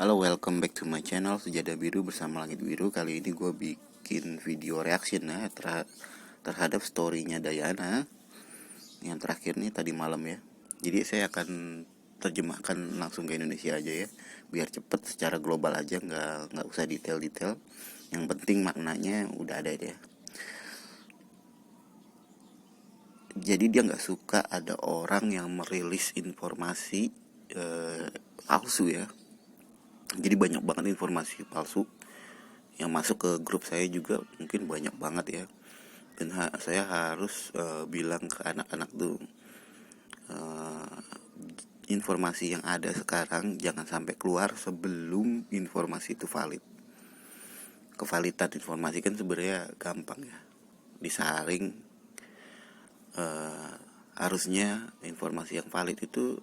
Halo, welcome back to my channel Sejadah Biru bersama Langit Biru. Kali ini gue bikin video reaction terhadap storynya Dayana yang terakhir nih tadi malam ya. Jadi saya akan terjemahkan langsung ke Indonesia aja ya, biar cepet secara global aja, nggak usah detail-detail. Yang penting maknanya udah ada deh. Jadi dia nggak suka ada orang yang merilis informasi palsu ya. Jadi banyak banget informasi palsu yang masuk ke grup saya juga, mungkin banyak banget ya. Dan saya harus bilang ke anak-anak tuh, informasi yang ada sekarang jangan sampai keluar sebelum informasi itu valid. Kevalidan informasi kan sebenarnya gampang ya, disaring. Harusnya informasi yang valid itu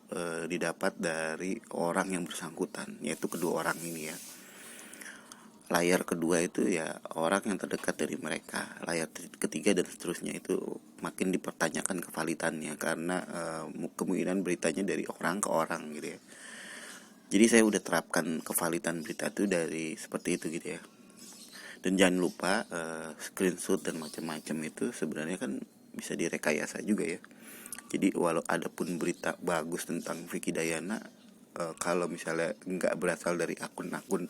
didapat dari orang yang bersangkutan, yaitu kedua orang ini ya. Layar kedua itu ya orang yang terdekat dari mereka. Layar ketiga dan seterusnya itu makin dipertanyakan kevalidannya, karena kemungkinan beritanya dari orang ke orang gitu ya. Jadi saya udah terapkan kevalidan berita itu dari seperti itu gitu ya. Dan jangan lupa screenshot dan macam-macam itu sebenarnya kan bisa direkayasa juga ya. Jadi walau ada pun berita bagus tentang Vicky Dayana, kalau misalnya nggak berasal dari akun-akun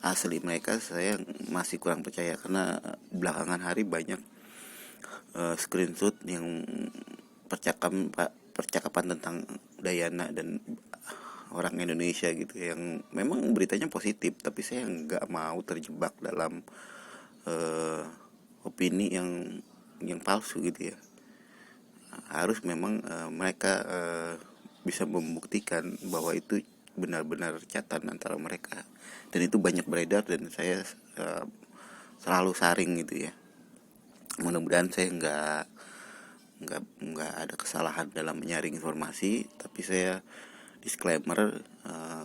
asli mereka, saya masih kurang percaya, karena belakangan hari banyak screenshot yang percakapan tentang Dayana dan orang Indonesia gitu, yang memang beritanya positif, tapi saya nggak mau terjebak dalam opini yang palsu gitu ya. Harus memang mereka bisa membuktikan bahwa itu benar-benar catatan antara mereka, dan itu banyak beredar, dan saya selalu saring gitu ya. Mudah-mudahan saya nggak ada kesalahan dalam menyaring informasi, tapi saya disclaimer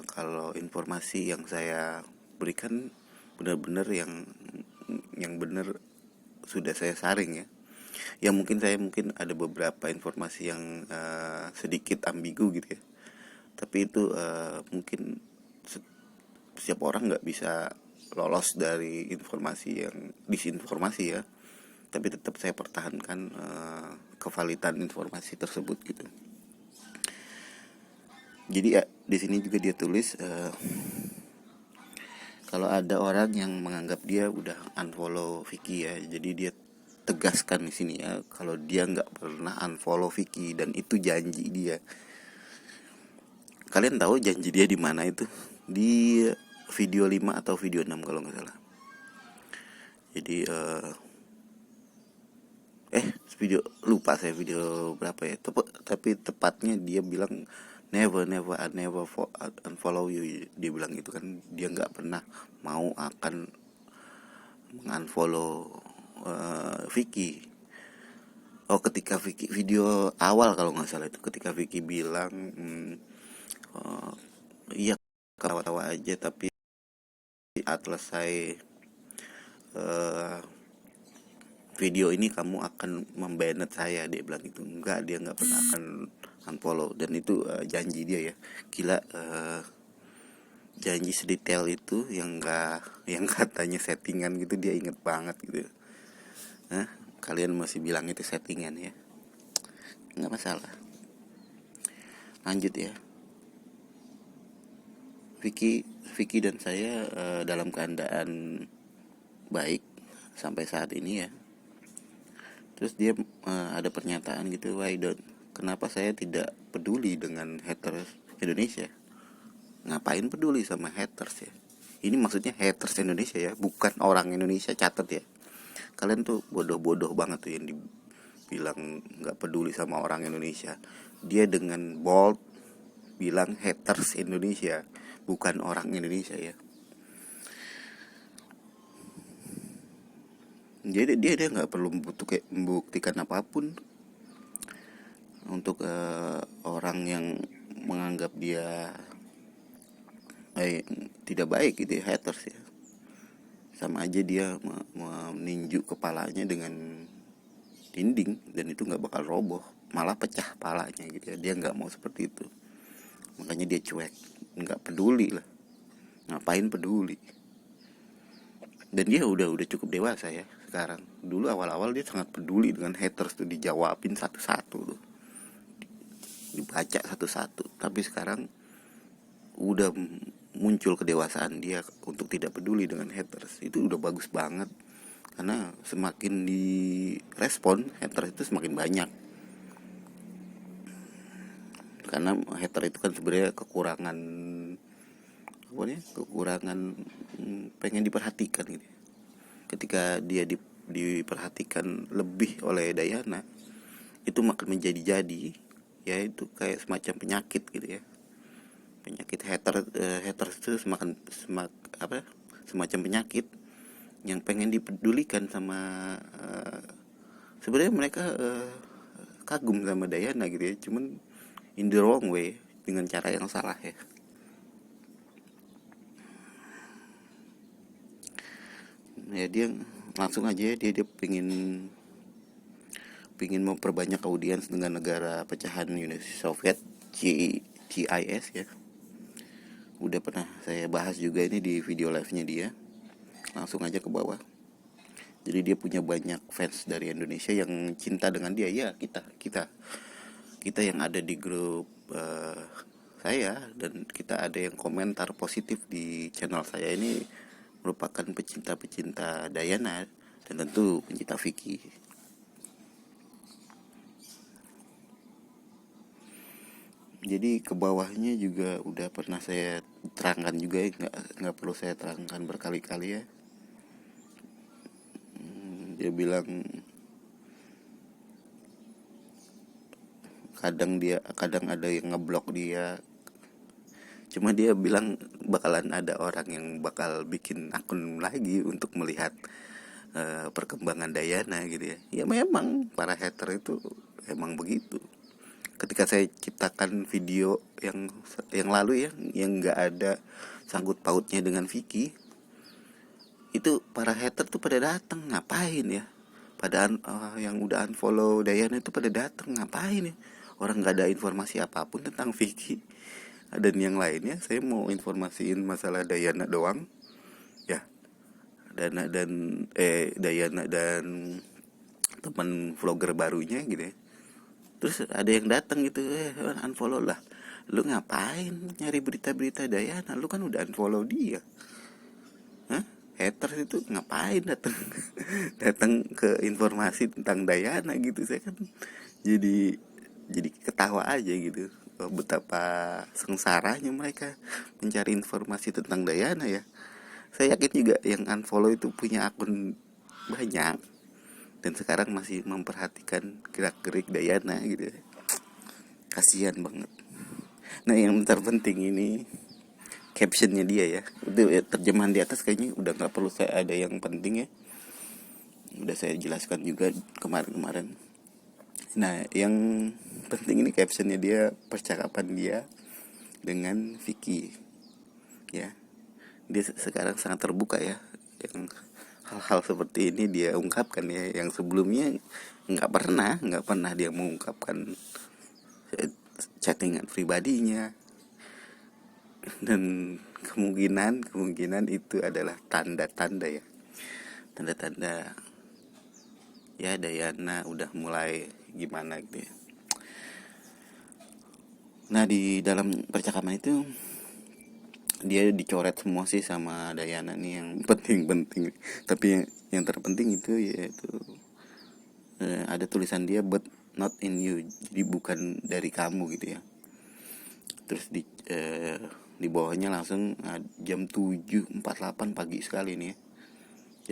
kalau informasi yang saya berikan benar-benar yang benar sudah saya saring ya. Ya mungkin ada beberapa informasi yang sedikit ambigu gitu ya, tapi itu mungkin setiap orang nggak bisa lolos dari informasi yang disinformasi ya, tapi tetap saya pertahankan kevalidan informasi tersebut gitu. Jadi ya, di sini juga dia tulis kalau ada orang yang menganggap dia udah unfollow Vicky ya, jadi dia tegaskan di sini ya kalau dia nggak pernah unfollow Vicky, dan itu janji dia. Kalian tahu janji dia di mana itu? Di video 5 atau video 6 kalau nggak salah. Jadi video lupa saya video berapa ya. Tapi tepatnya dia bilang never unfollow you. Dia bilang gitu kan, dia nggak pernah mau akan mengunfollow Vicky. Oh, ketika Vicky video awal kalau nggak salah itu, ketika Vicky bilang iya ketawa-tawa aja, tapi saat selesai video ini kamu akan membanet saya, dia bilang gitu. Enggak, dia nggak pernah akan unfollow, dan itu janji dia ya. Gila, janji sedetail itu, yang katanya settingan gitu dia inget banget gitu. Kalian masih bilang itu settingan ya, nggak masalah. Lanjut ya. Vicky dan saya dalam keadaan baik sampai saat ini ya. Terus dia ada pernyataan gitu, why don't, kenapa saya tidak peduli dengan haters Indonesia? Ngapain peduli sama haters ya? Ini maksudnya haters Indonesia ya, bukan orang Indonesia, catat ya. Kalian tuh bodoh-bodoh banget tuh yang dibilang nggak peduli sama orang Indonesia. Dia dengan bold bilang haters Indonesia, bukan orang Indonesia ya. Jadi dia nggak perlu membuktikan apapun untuk orang yang menganggap dia tidak baik gitu ya, haters ya. Sama aja dia meninju kepalanya dengan dinding, dan itu nggak bakal roboh, malah pecah palanya gitu ya. Dia nggak mau seperti itu, makanya dia cuek, nggak peduli lah. Ngapain peduli? Dan dia udah cukup dewasa ya sekarang. Dulu awal-awal dia sangat peduli dengan haters tuh, dijawabin satu-satu tuh, dibaca satu-satu. Tapi sekarang udah muncul kedewasaan dia untuk tidak peduli dengan haters. Itu udah bagus banget, karena semakin direspon haters itu semakin banyak. Karena hater itu kan sebenarnya kekurangan pengen diperhatikan gitu. Ketika dia diperhatikan lebih oleh Dayana, itu makin menjadi-jadi, ya itu kayak semacam penyakit gitu ya. Penyakit hater itu semacam penyakit yang pengen dipedulikan sama sebenarnya mereka kagum sama Dayana gitu ya, cuman in the wrong way, dengan cara yang salah ya. Ya dia langsung aja dia pingin memperbanyak audiens dengan negara pecahan Uni Soviet, CIS ya. Udah pernah saya bahas juga ini di video live-nya dia. Langsung aja ke bawah. Jadi dia punya banyak fans dari Indonesia yang cinta dengan dia. Ya kita yang ada di grup saya, dan kita ada yang komentar positif di channel saya ini merupakan pecinta Dayana dan tentu pencinta Vicky. Jadi ke bawahnya juga udah pernah saya terangkan juga ya, nggak perlu saya terangkan berkali-kali ya. Dia bilang kadang ada yang ngeblok dia, cuma dia bilang bakalan ada orang yang bakal bikin akun lagi untuk melihat perkembangan Dayana gitu ya. Ya memang para hater itu emang begitu. Ketika saya ciptakan video yang lalu ya, yang nggak ada sangkut pautnya dengan Vicky, itu para hater tuh pada datang ngapain ya? Padahal yang udah unfollow Dayana itu pada datang ngapain ya? Orang nggak ada informasi apapun tentang Vicky. Dan yang lainnya saya mau informasiin masalah Dayana doang ya. Dayana dan teman vlogger barunya gitu ya. Terus ada yang datang gitu, unfollow lah. Lu ngapain nyari berita-berita Dayana? Lu kan udah unfollow dia. Hah? Haters itu ngapain datang datang ke informasi tentang Dayana gitu. Saya kan jadi ketawa aja gitu. Betapa sengsaranya mereka mencari informasi tentang Dayana ya. Saya yakin juga yang unfollow itu punya akun banyak dan sekarang masih memperhatikan gerak-gerik Dayana gitu ya. Kasihan banget. Nah yang terpenting ini captionnya dia ya. Itu ya, terjemahan di atas kayaknya udah nggak perlu saya ada yang penting ya. Udah saya jelaskan juga kemarin-kemarin. Nah yang penting ini captionnya dia, percakapan dia dengan Vicky ya. Dia sekarang sangat terbuka ya. Yang hal-hal seperti ini dia ungkapkan ya, yang sebelumnya nggak pernah dia mengungkapkan chattingan pribadinya. Dan kemungkinan itu adalah tanda-tanda ya Dayana udah mulai gimana gitu ya. Nah di dalam percakapan itu dia dicoret semua sih sama Dayana nih yang penting-penting. Tapi yang terpenting itu yaitu ada tulisan dia but not in you, jadi bukan dari kamu gitu ya. Terus di bawahnya langsung jam 7.48 pagi sekali nih ya.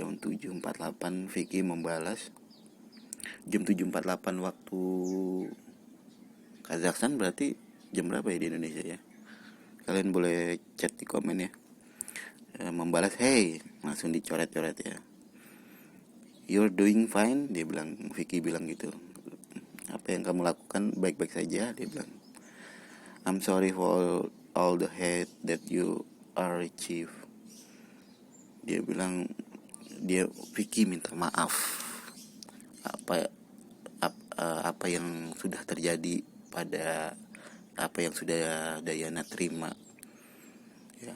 Jam 7.48 Vicky membalas. Jam 7.48 waktu Kazakhstan, berarti jam berapa ya di Indonesia ya? Kalian boleh chat di komen ya. Membalas hey, langsung dicoret-coret ya. You're doing fine, dia bilang. Vicky bilang gitu. Apa yang kamu lakukan baik-baik saja, dia bilang. I'm sorry for all the hate that you are achieve. Dia bilang Vicky minta maaf apa yang sudah terjadi, pada apa yang sudah Dayana terima ya.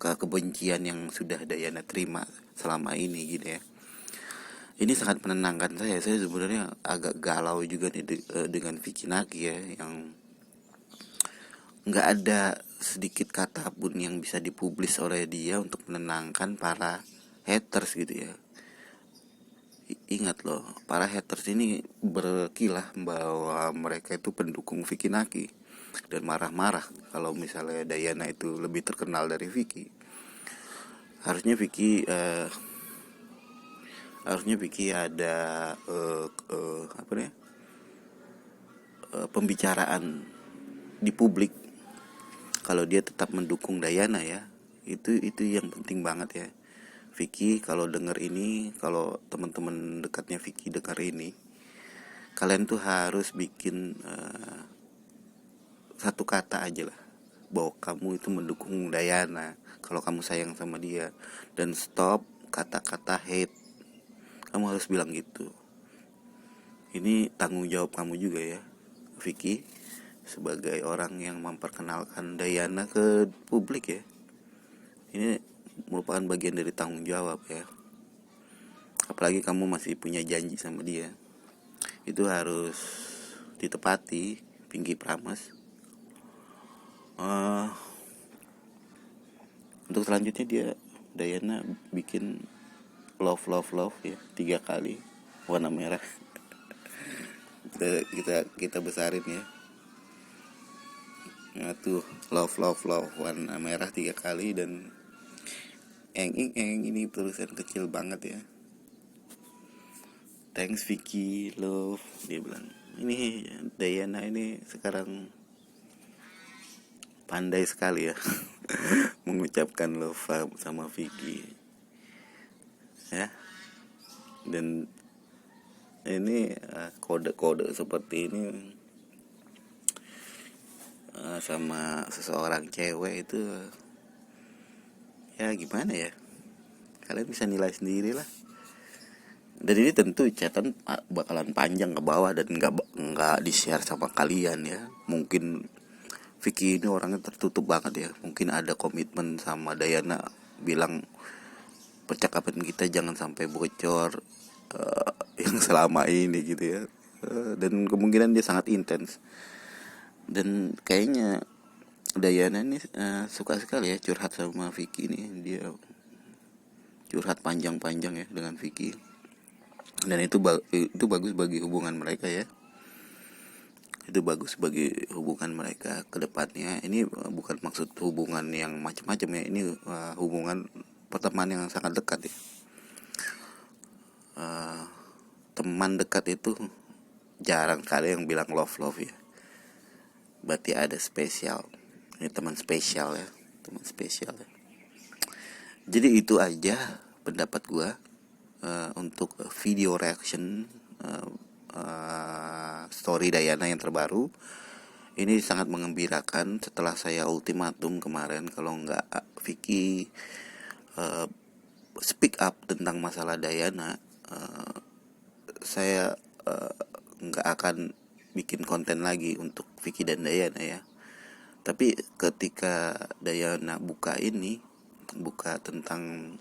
kebencian yang sudah Dayana terima selama ini gitu ya. Ini sangat menenangkan saya. Saya sebenarnya agak galau juga nih dengan Vicky Naki ya, yang nggak ada sedikit kata pun yang bisa dipublis oleh dia untuk menenangkan para haters gitu ya. Ingat loh, para haters ini berkilah bahwa mereka itu pendukung Vicky Naki dan marah-marah kalau misalnya Dayana itu lebih terkenal dari Vicky. Harusnya Vicky ada pembicaraan di publik kalau dia tetap mendukung Dayana ya. Itu yang penting banget ya. Vicky kalau denger ini, kalau teman-teman dekatnya Vicky denger ini, kalian tuh harus bikin satu kata aja lah, bahwa kamu itu mendukung Dayana kalau kamu sayang sama dia, dan stop kata-kata hate. Kamu harus bilang gitu. Ini tanggung jawab kamu juga ya, Vicky, sebagai orang yang memperkenalkan Dayana ke publik ya. Ini merupakan bagian dari tanggung jawab ya. Apalagi kamu masih punya janji sama dia, itu harus ditepati. Pinky Promise. Untuk selanjutnya Dayana bikin love ya 3 kali warna merah. kita besarin ya. Nah tuh love warna merah 3 kali, dan ini tulisan kecil banget ya. Thanks Vicky, love, dia bilang. Ini Dayana ini sekarang pandai sekali ya mengucapkan love sama Vicky ya. Dan ini kode-kode seperti ini sama seseorang cewek itu ya gimana ya, kalian bisa nilai sendiri lah. Dan ini tentu chatan bakalan panjang ke bawah dan nggak di-share sama kalian ya. Mungkin Vicky ini orangnya tertutup banget ya. Mungkin ada komitmen sama Dayana, bilang percakapan kita jangan sampai bocor yang selama ini gitu ya. Dan kemungkinan dia sangat intens. Dan kayaknya Dayana ini suka sekali ya curhat sama Vicky ini. Dia curhat panjang-panjang ya dengan Vicky. Dan itu bagus bagi hubungan mereka ya. Itu bagus bagi hubungan mereka ke depannya. Ini bukan maksud hubungan yang macam-macam ya. Ini hubungan pertemanan yang sangat dekat ya. Teman dekat itu jarang kali yang bilang love ya. Berarti ada spesial. Ini teman spesial ya. Teman spesial ya. Jadi itu aja pendapat gue untuk video reaction story Dayana yang terbaru. Ini sangat mengembirakan setelah saya ultimatum kemarin kalau nggak Vicky speak up tentang masalah Dayana, saya nggak akan bikin konten lagi untuk Vicky dan Dayana ya. Tapi ketika Dayana buka tentang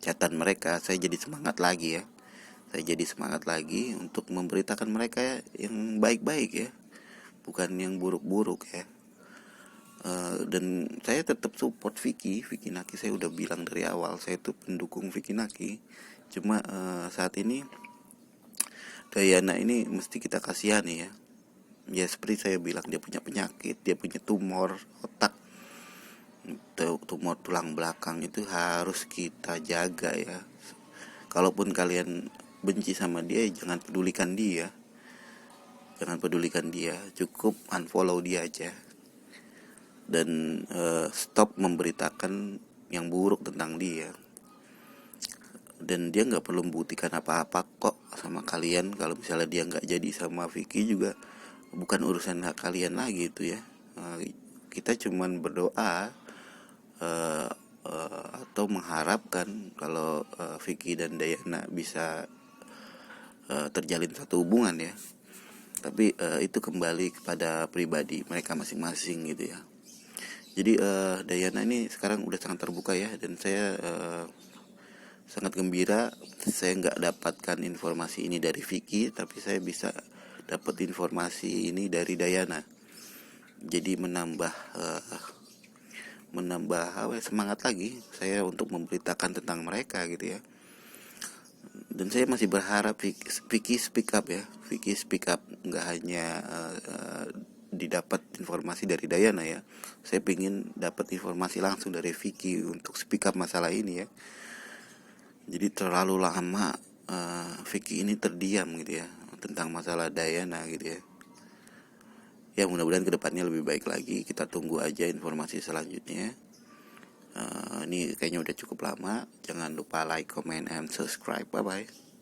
catatan mereka, saya jadi semangat lagi ya. Saya jadi semangat lagi untuk memberitakan mereka yang baik-baik ya, bukan yang buruk-buruk ya. Dan saya tetap support Vicky Naki. Saya udah bilang dari awal, saya tuh pendukung Vicky Naki. Cuma saat ini Dayana ini mesti kita kasihani ya. Ya seperti saya bilang, dia punya penyakit, dia punya tumor otak, tumor tulang belakang, itu harus kita jaga ya. Kalaupun kalian benci sama dia, jangan pedulikan dia, cukup unfollow dia aja. Dan stop memberitakan yang buruk tentang dia. Dan dia gak perlu membuktikan apa-apa kok sama kalian. Kalau misalnya dia gak jadi sama Vicky juga bukan urusan hak kalian lagi itu ya. Kita cuman berdoa atau mengharapkan kalau Vicky dan Dayana bisa terjalin satu hubungan ya. Tapi itu kembali kepada pribadi mereka masing-masing gitu ya. Jadi Dayana ini sekarang udah sangat terbuka ya, dan saya sangat gembira. Saya nggak dapatkan informasi ini dari Vicky, tapi saya bisa dapat informasi ini dari Dayana. Jadi menambah semangat lagi saya untuk memberitakan tentang mereka gitu ya. Dan saya masih berharap Vicky speak up ya, Vicky speak up, nggak hanya didapat informasi dari Dayana ya. Saya ingin dapat informasi langsung dari Vicky untuk speak up masalah ini ya. Jadi terlalu lama Vicky ini terdiam gitu ya tentang masalah Dayana gitu ya. Ya mudah-mudahan kedepannya lebih baik lagi. Kita tunggu aja informasi selanjutnya. Ini kayaknya udah cukup lama. Jangan lupa like, comment, and subscribe. Bye bye.